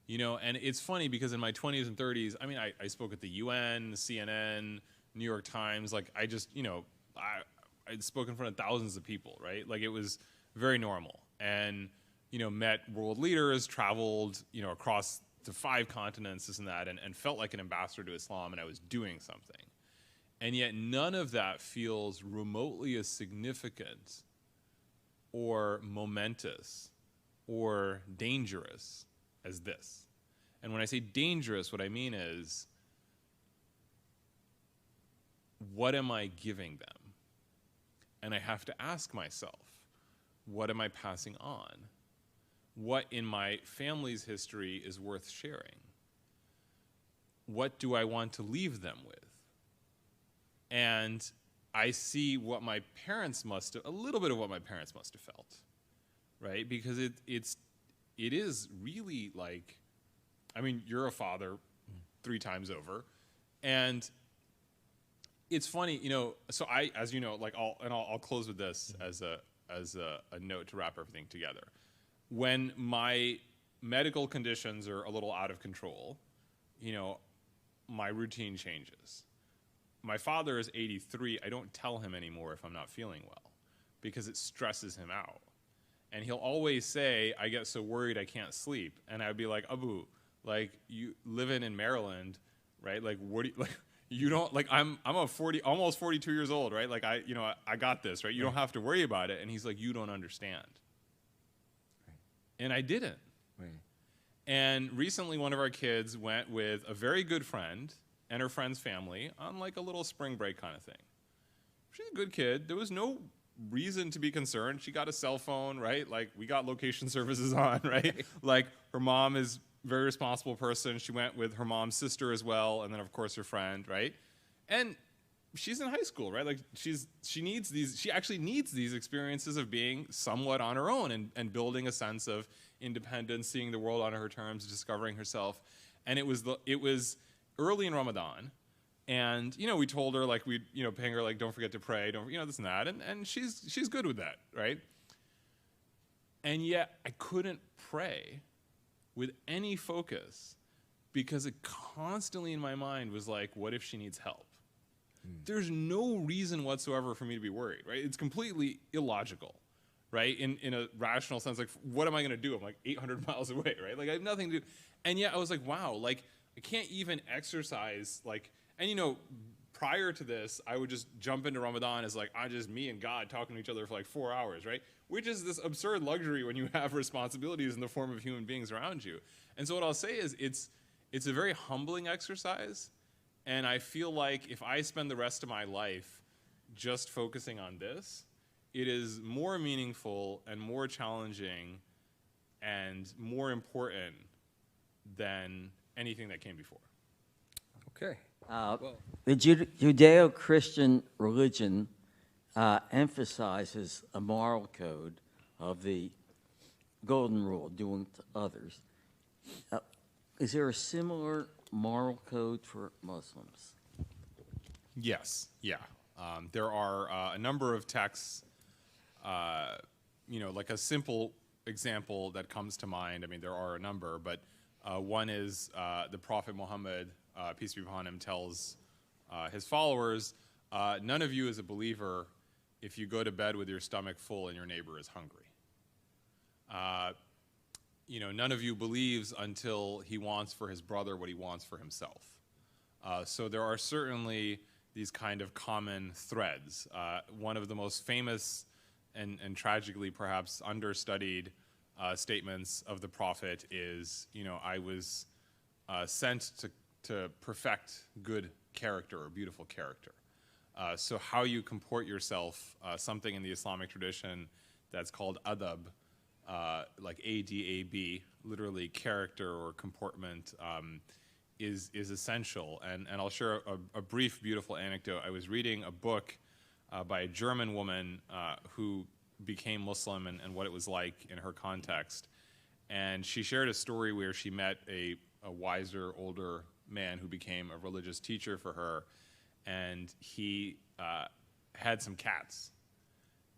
You know, and it's funny because in my 20s and 30s, I mean, I spoke at the UN, CNN, New York Times, like I just, you know, I'd spoken in front of thousands of people, right? Like it was very normal. And, you know, met world leaders, traveled, you know, across to 5 continents, this and that, and felt like an ambassador to Islam, and I was doing something. And yet none of that feels remotely as significant or momentous or dangerous as this. And when I say dangerous, what I mean is, what am I giving them? And I have to ask myself, what am I passing on? What in my family's history is worth sharing? What do I want to leave them with? And I see what my parents must have, a little bit of what my parents must have felt, right? Because it is really like, I mean, you're a father 3 times over, and it's funny, you know. So I, as you know, like I'll close with this as a note to wrap everything together. When my medical conditions are a little out of control, you know, my routine changes. My father is 83. I don't tell him anymore if I'm not feeling well because it stresses him out. And he'll always say, I get so worried I can't sleep. And I'd be like, Abu, like, you living in Maryland, right? Like, what do you, like, you don't, like, I'm almost 42 years old, right? Like, I got this, right? You don't have to worry about it. And he's like, you don't understand. Right. And I didn't. Right. And recently one of our kids went with a very good friend and her friend's family on like a little spring break kind of thing. She's a good kid. There was no reason to be concerned. She got a cell phone, right? Like, we got location services on, right? Like, her mom is a very responsible person. She went with her mom's sister as well, and then of course her friend, right? And she's in high school, right? Like, she actually needs these experiences of being somewhat on her own and building a sense of independence, seeing the world on her terms, discovering herself. And it was early in Ramadan, and, you know, we told her, like, we'd, you know, ping her, like, don't forget to pray, don't, you know, this and that, and she's good with that, right? And yet I couldn't pray with any focus because it constantly in my mind was like, what if she needs help? There's no reason whatsoever for me to be worried, right? It's completely illogical, right? In a rational sense, like, what am I going to do? I'm like 800 miles away, right? Like, I have nothing to do. And yet I was like, wow, like, I can't even exercise, like, and, you know, prior to this, I would just jump into Ramadan as like, I'm just me and God talking to each other for like 4 hours, right? Which is this absurd luxury when you have responsibilities in the form of human beings around you. And so what I'll say is it's a very humbling exercise. And I feel like if I spend the rest of my life just focusing on this, it is more meaningful and more challenging and more important than anything that came before. Okay. The Judeo-Christian religion emphasizes a moral code of the golden rule, doing to others. Is there a similar moral code for Muslims? Yes, yeah. There are a number of texts, you know, like a simple example that comes to mind. I mean, there are a number, but one is the Prophet Muhammad, peace be upon him, tells his followers, none of you is a believer if you go to bed with your stomach full and your neighbor is hungry. You know, none of you believes until he wants for his brother what he wants for himself. So there are certainly these kind of common threads. One of the most famous and tragically perhaps understudied statements of the Prophet is, you know, I was sent to perfect good character or beautiful character. So how you comport yourself, something in the Islamic tradition that's called adab, like A-D-A-B, literally character or comportment, is essential. And I'll share a brief, beautiful anecdote. I was reading a book by a German woman who became Muslim and what it was like in her context. And she shared a story where she met a wiser, older man who became a religious teacher for her, and he had some cats.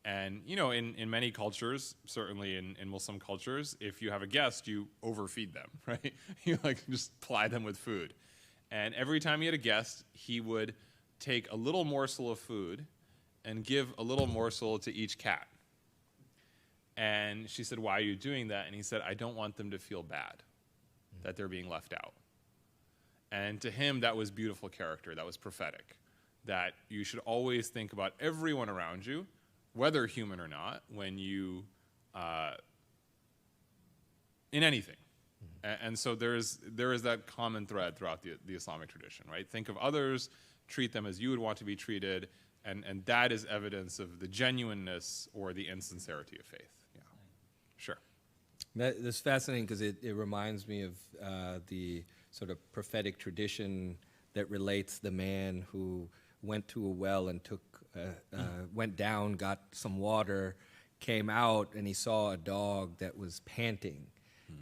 And, you know, in many cultures, certainly in Muslim cultures, if you have a guest, you overfeed them, right? You, like, just ply them with food. And every time he had a guest, he would take a little morsel of food and give a little morsel to each cat. And she said, why are you doing that? And he said, I don't want them to feel bad that they're being left out. And to him, that was beautiful character. That was prophetic. that you should always think about everyone around you, whether human or not, when you, in anything. And so there is that common thread throughout the Islamic tradition, right? Think of others, treat them as you would want to be treated, and that is evidence of the genuineness or the insincerity of faith. Yeah, sure. That's fascinating because it reminds me of the sort of prophetic tradition that relates the man who went to a well and went down, got some water, came out, and he saw a dog that was panting.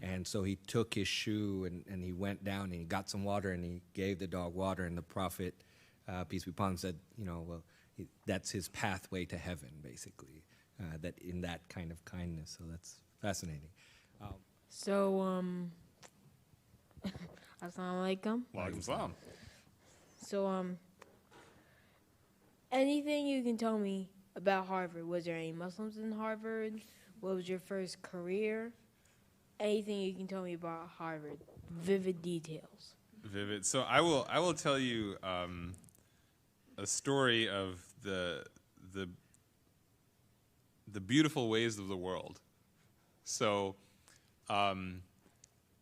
And so he took his shoe and he went down and he got some water and he gave the dog water. And the prophet, peace be upon him, said, that's his pathway to heaven, basically, that in that kind of kindness. So that's fascinating. Assalamu alaikum. Walaikum salam. So, anything you can tell me about Harvard? Was there any Muslims in Harvard? What was your first career? Anything you can tell me about Harvard? Vivid details. Vivid. So I will tell you a story of the beautiful ways of the world. So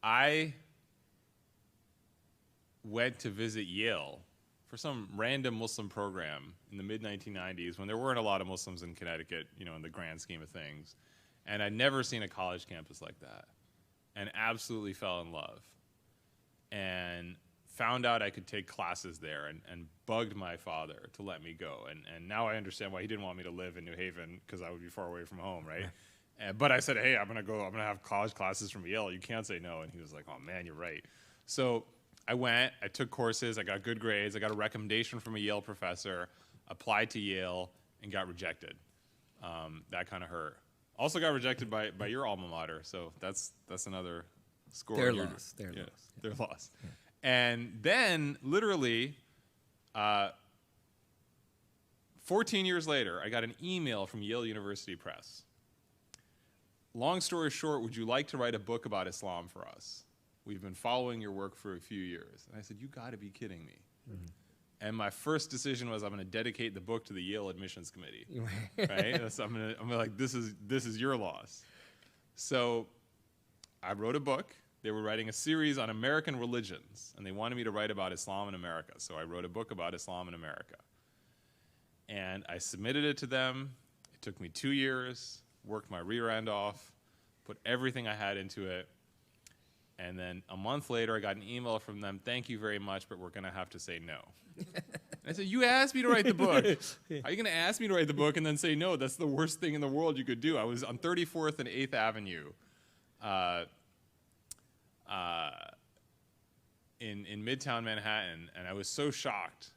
I went to visit Yale for some random Muslim program in the mid-1990s when there weren't a lot of Muslims in Connecticut, in the grand scheme of things. And I'd never seen a college campus like that, and absolutely fell in love. And found out I could take classes there and bugged my father to let me go. And now I understand why he didn't want me to live in New Haven, because I would be far away from home, right? But I said, hey, I'm gonna have college classes from Yale. You can't say no. And he was like, oh man, you're right. So I went, I took courses, I got good grades, I got a recommendation from a Yale professor, applied to Yale, and got rejected. That kind of hurt. Also got rejected by your alma mater, so that's another score. Their loss. Their loss. Their loss. Yeah. And then, literally, 14 years later, I got an email from Yale University Press. Long story short, would you like to write a book about Islam for us? We've been following your work for a few years. And I said, you got to be kidding me. Mm-hmm. And my first decision was, I'm going to dedicate the book to the Yale admissions committee, right? So I'm like, this is your loss. So I wrote a book. They were writing a series on American religions, and they wanted me to write about Islam in America. So I wrote a book about Islam in America. And I submitted it to them. It took me 2 years, worked my rear end off, put everything I had into it. And then a month later, I got an email from them, thank you very much, but we're going to have to say no. I said, you asked me to write the book. How are you going to ask me to write the book and then say no? That's the worst thing in the world you could do. I was on 34th and 8th Avenue in Midtown Manhattan, and I was so shocked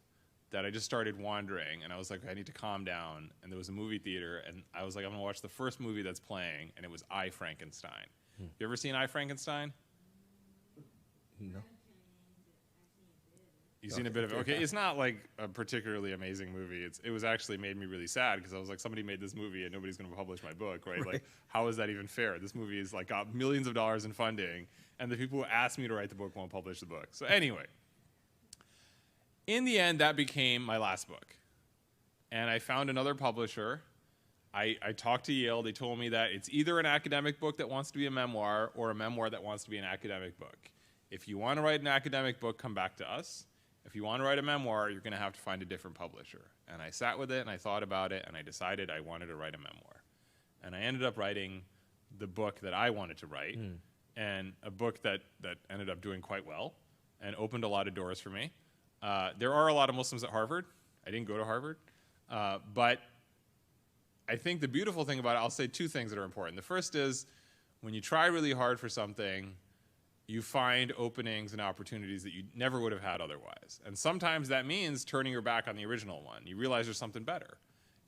that I just started wandering, and I was like, I need to calm down. And there was a movie theater, and I was like, I'm going to watch the first movie that's playing, and it was I, Frankenstein. You ever seen I, Frankenstein? No. You've seen a bit of it. Okay, it's not like a particularly amazing movie. It was actually made me really sad, because I was like, somebody made this movie and nobody's going to publish my book, right? Like, how is that even fair? This movie is like got millions of dollars in funding, and the people who asked me to write the book won't publish the book. So anyway, in the end, that became my last book, and I found another publisher. I talked to Yale. They told me that it's either an academic book that wants to be a memoir or a memoir that wants to be an academic book. If you want to write an academic book, come back to us. If you want to write a memoir, you're going to have to find a different publisher. And I sat with it, and I thought about it, and I decided I wanted to write a memoir. And I ended up writing the book that I wanted to write, and a book that ended up doing quite well and opened a lot of doors for me. There are a lot of Muslims at Harvard. I didn't go to Harvard. But I think the beautiful thing about it, I'll say two things that are important. The first is, when you try really hard for something, you find openings and opportunities that you never would have had otherwise. And sometimes that means turning your back on the original one. You realize there's something better.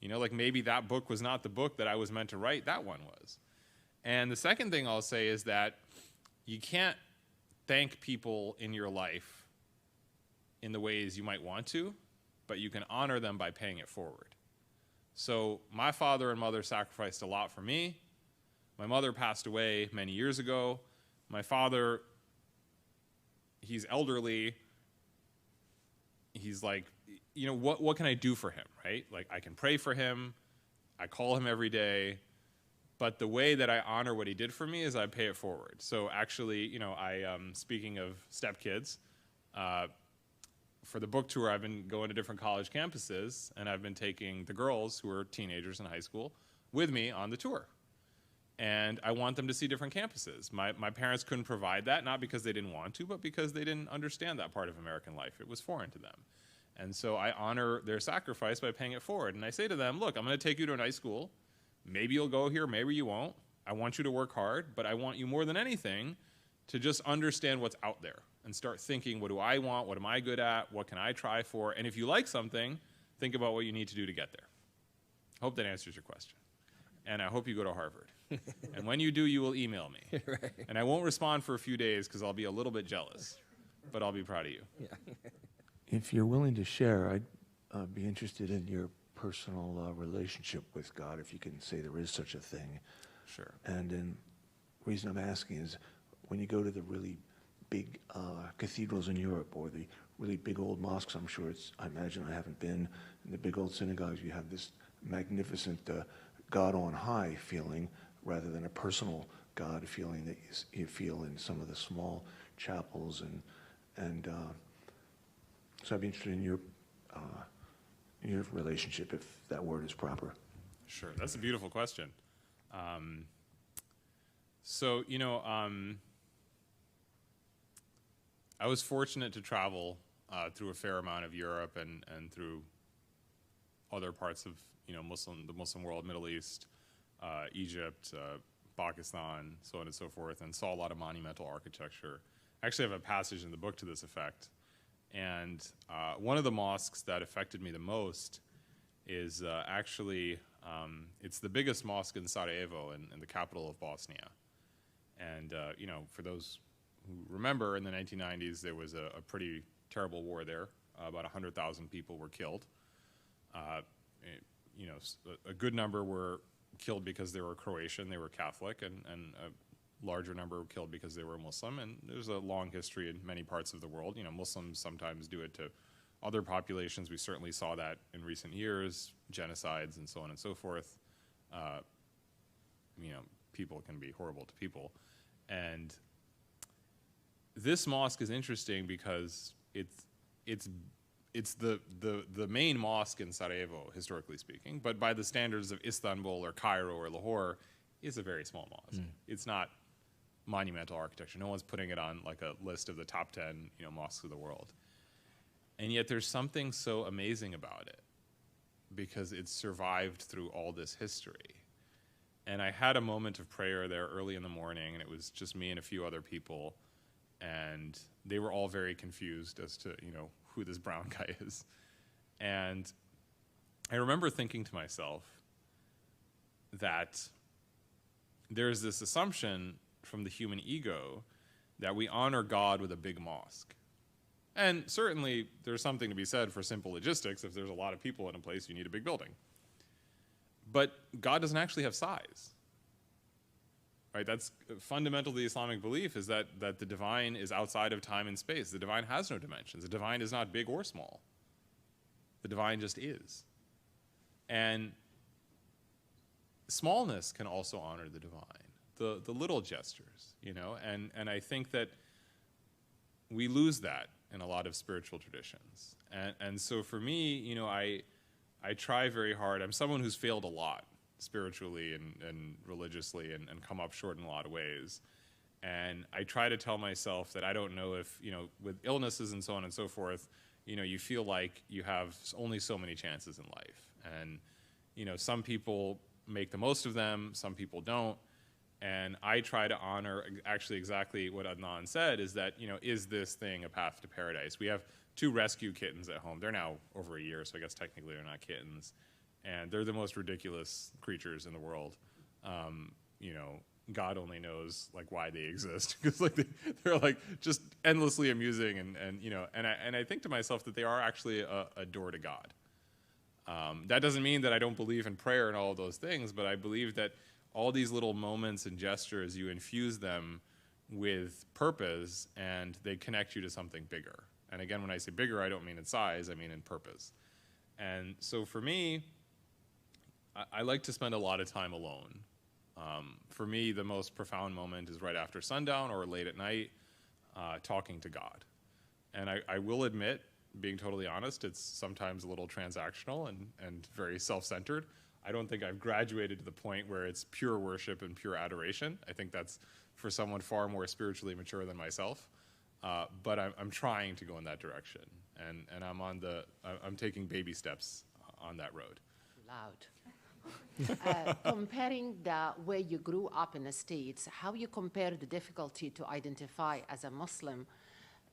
You know, like maybe that book was not the book that I was meant to write, that one was. And the second thing I'll say is that you can't thank people in your life in the ways you might want to, but you can honor them by paying it forward. So my father and mother sacrificed a lot for me. My mother passed away many years ago. My father, he's elderly. He's like, you know, what can I do for him, right? Like, I can pray for him, I call him every day, but the way that I honor what he did for me is I pay it forward. So actually, you know, speaking of stepkids, for the book tour, I've been going to different college campuses, and I've been taking the girls who are teenagers in high school with me on the tour. And I want them to see different campuses. My parents couldn't provide that, not because they didn't want to, but because they didn't understand that part of American life. It was foreign to them. And so I honor their sacrifice by paying it forward. And I say to them, look, I'm going to take you to a nice school. Maybe you'll go here, maybe you won't. I want you to work hard, but I want you more than anything to just understand what's out there and start thinking, what do I want? What am I good at? What can I try for? And if you like something, think about what you need to do to get there. Hope that answers your question. And I hope you go to Harvard. And when you do, you will email me. Right. And I won't respond for a few days because I'll be a little bit jealous, but I'll be proud of you. Yeah. If you're willing to share, I'd be interested in your personal relationship with God, if you can say there is such a thing. Sure. And the reason I'm asking is when you go to the really big cathedrals in Europe or the really big old mosques, I imagine I haven't been, in the big old synagogues, you have this magnificent God on high feeling rather than a personal God feeling that you feel in some of the small chapels. And so I'd be interested in your relationship, if that word is proper. Sure, that's a beautiful question. So, you know, I was fortunate to travel through a fair amount of Europe and through other parts of, you know, the Muslim world, Middle East, Egypt, Pakistan, so on and so forth, and saw a lot of monumental architecture. I actually have a passage in the book to this effect. And one of the mosques that affected me the most is it's the biggest mosque in Sarajevo, in the capital of Bosnia. And, you know, for those who remember, in the 1990s, there was a pretty terrible war there. About 100,000 people were killed. You know, a good number were killed because they were Croatian, they were Catholic, and a larger number were killed because they were Muslim. And there's a long history in many parts of the world. You know, Muslims sometimes do it to other populations. We certainly saw that in recent years, genocides and so on and so forth. You know, people can be horrible to people. And this mosque is interesting because it's the main mosque in Sarajevo, historically speaking, but by the standards of Istanbul or Cairo or Lahore, is a very small mosque. It's not monumental architecture. No one's putting it on like a list of the top 10, you know, mosques of the world. And yet there's something so amazing about it because it's survived through all this history. And I had a moment of prayer there early in the morning, and it was just me and a few other people, and they were all very confused as to, you know, who this brown guy is. And I remember thinking to myself that there's this assumption from the human ego that we honor God with a big mosque. And certainly there's something to be said for simple logistics. If there's a lot of people in a place, you need a big building. But God doesn't actually have size. Right? That's fundamental to the Islamic belief, is that the divine is outside of time and space. The divine has no dimensions. The divine is not big or small. The divine just is. And smallness can also honor the divine. The little gestures, you know, and I think that we lose that in a lot of spiritual traditions. And so for me, you know, I try very hard. I'm someone who's failed a lot spiritually and religiously and come up short in a lot of ways. And I try to tell myself that I don't know if, you know, with illnesses and so on and so forth, you know, you feel like you have only so many chances in life. And, you know, some people make the most of them, some people don't. And I try to honor actually exactly what Adnan said, is that, you know, is this thing a path to paradise? We have 2 rescue kittens at home. They're now over a year, so I guess technically they're not kittens. And they're the most ridiculous creatures in the world. You know, God only knows like why they exist, because like they're like just endlessly amusing, and you know, and I think to myself that they are actually a door to God. That doesn't mean that I don't believe in prayer and all of those things, but I believe that all these little moments and gestures, you infuse them with purpose, and they connect you to something bigger. And again, when I say bigger, I don't mean in size, I mean in purpose. And so for me, I like to spend a lot of time alone. For me, the most profound moment is right after sundown or late at night, talking to God. And I will admit, being totally honest, it's sometimes a little transactional and very self-centered. I don't think I've graduated to the point where it's pure worship and pure adoration. I think that's for someone far more spiritually mature than myself. But I'm trying to go in that direction. And I'm taking baby steps on that road. Loud. Comparing the way you grew up in the States, how you compare the difficulty to identify as a Muslim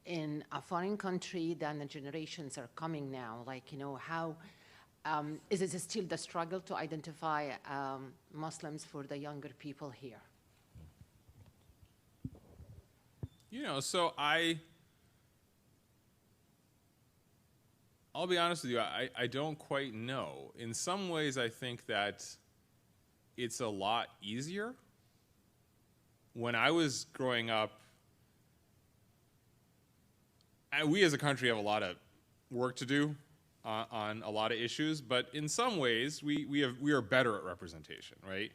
in a foreign country, then the generations are coming now, like, how is it still the struggle to identify Muslims for the younger people here? So I'll be honest with you, I don't quite know. In some ways, I think that it's a lot easier. When I was growing up, we as a country have a lot of work to do on a lot of issues, but in some ways, we are better at representation, right?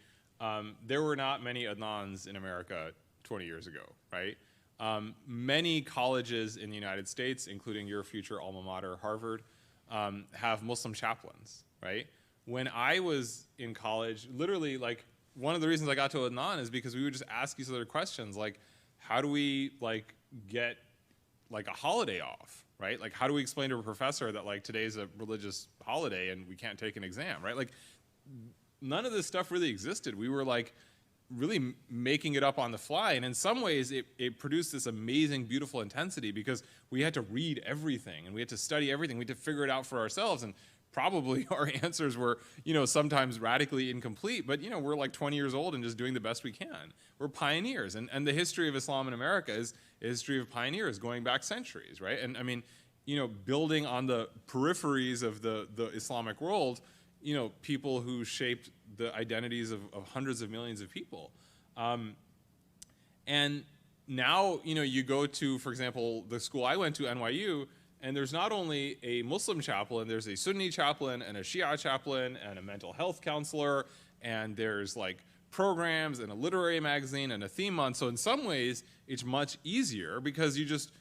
There were not many Adnans in America 20 years ago, right? Many colleges in the United States, including your future alma mater, Harvard, have Muslim chaplains, right? When I was in college, literally, like, one of the reasons I got to Adnan is because we would just ask each other questions, like, how do we, like, get, like, a holiday off, right? Like, how do we explain to a professor that, like, today's a religious holiday and we can't take an exam, right? Like, none of this stuff really existed. We were, like, really making it up on the fly, and in some ways it produced this amazing, beautiful intensity because we had to read everything and we had to study everything. We had to figure it out for ourselves, and probably our answers were, sometimes radically incomplete, but we're like 20 years old and just doing the best we can. We're pioneers, and the history of Islam in America is a history of pioneers going back centuries, right? And I mean, building on the peripheries of the Islamic world, people who shaped the identities of hundreds of millions of people. And now, you go to, for example, the school I went to, NYU, and there's not only a Muslim chaplain, there's a Sunni chaplain and a Shia chaplain and a mental health counselor, and there's like programs and a literary magazine and a theme month. So in some ways, it's much easier because you just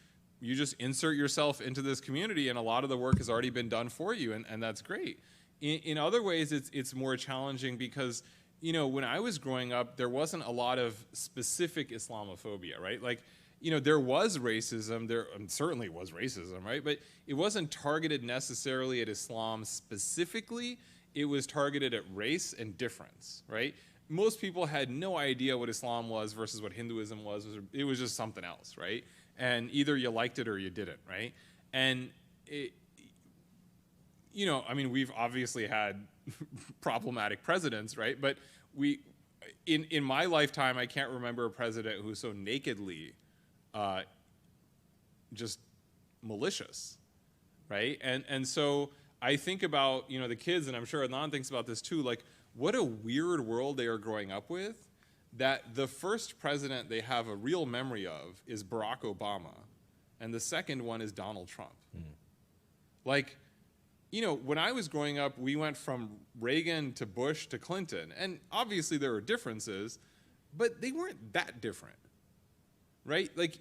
insert yourself into this community and a lot of the work has already been done for you, and that's great. In other ways, it's more challenging because, when I was growing up, there wasn't a lot of specific Islamophobia, right? Like, there was racism, there certainly was racism, right? But it wasn't targeted necessarily at Islam specifically. It was targeted at race and difference, right? Most people had no idea what Islam was versus what Hinduism was. It was just something else, right? And either you liked it or you didn't, right? And we've obviously had problematic presidents, right? But in my lifetime, I can't remember a president who was so nakedly just malicious, right? And so I think about, the kids, and I'm sure Adnan thinks about this too, like, what a weird world they are growing up with, that the first president they have a real memory of is Barack Obama, and the second one is Donald Trump. Like, when I was growing up, we went from Reagan to Bush to Clinton, and obviously there were differences, but they weren't that different, right? Like,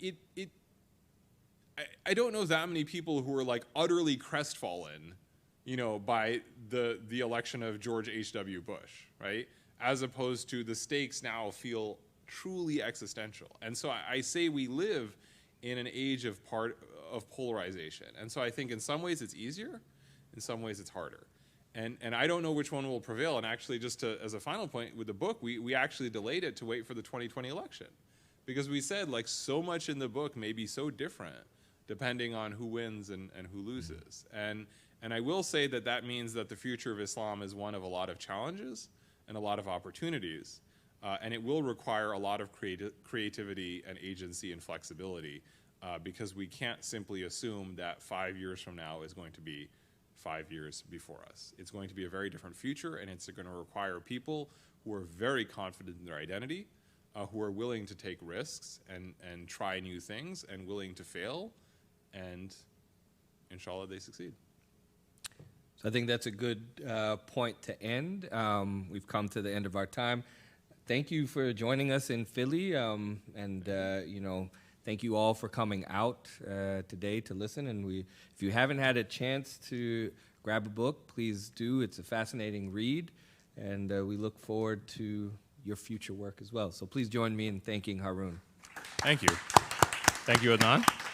I don't know that many people who are like utterly crestfallen, by the election of George H.W. Bush, right? As opposed to the stakes now feel truly existential. And so I say we live in an age of polarization. And so I think in some ways it's easier, in some ways it's harder. And I don't know which one will prevail. And actually, as a final point with the book, we actually delayed it to wait for the 2020 election. Because we said, like, so much in the book may be so different depending on who wins and who loses. And I will say that means that the future of Islam is one of a lot of challenges and a lot of opportunities. And it will require a lot of creativity and agency and flexibility because we can't simply assume that 5 years from now is going to be 5 years before us. It's going to be a very different future, and it's going to require people who are very confident in their identity, who are willing to take risks and try new things and willing to fail and inshallah, they succeed. So I think that's a good point to end. We've come to the end of our time. Thank you for joining us in Philly, and thank you all for coming out today to listen. And if you haven't had a chance to grab a book, please do. It's a fascinating read, and we look forward to your future work as well. So please join me in thanking Haroon. Thank you. Thank you, Adnan.